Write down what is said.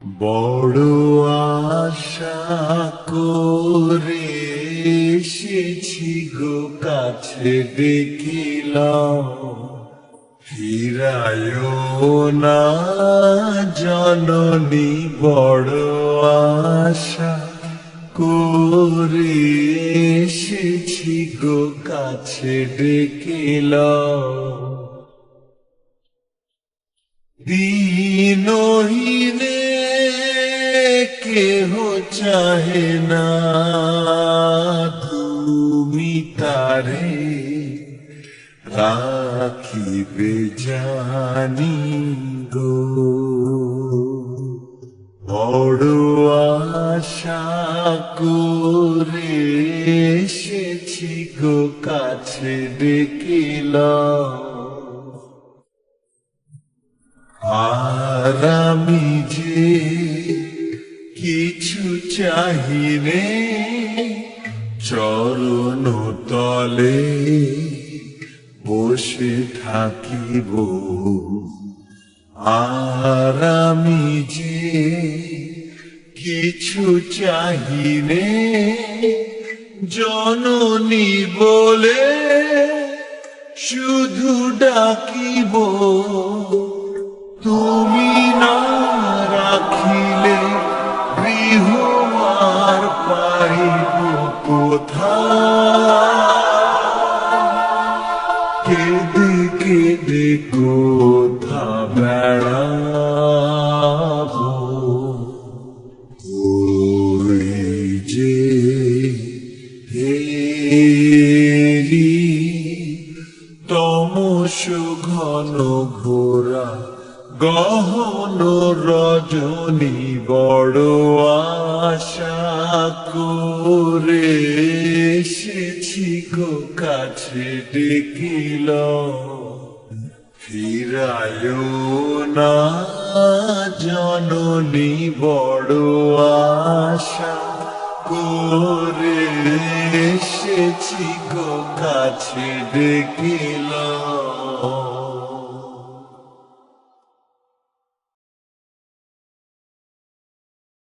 বড় আশা করে এসেছি গো কাছে দেখিলাম, ফিরায়ও না জননী। বড় আশা করে এসেছি গো কাছে দেখিলাম, দিনহীনে কেহ চাহে না তুমি তারে রাখিবে জানি গো। বড় আশা করে এসেছি গো কাছে দেখিলাম, আর আমি যে কিছু চাহিনে চরণ তলে বসে থাকিব। আর আমি যে কিছু চাহিনে জননী বলে শুধু ডাকিব। তুমি না রাখিলে গৃহ আর পাইব কোথায়, কেঁদে কেঁদে কোথা বেড়াবো। ওই যে হেরি তমস ঘন ঘোরা গহন রজনী, বড় আশা করে এসেছি গো কাছে দেখিলাম, ফিরায়ও না জননী। বড় আশা করে এসেছি গো কাছে দেখিলাম।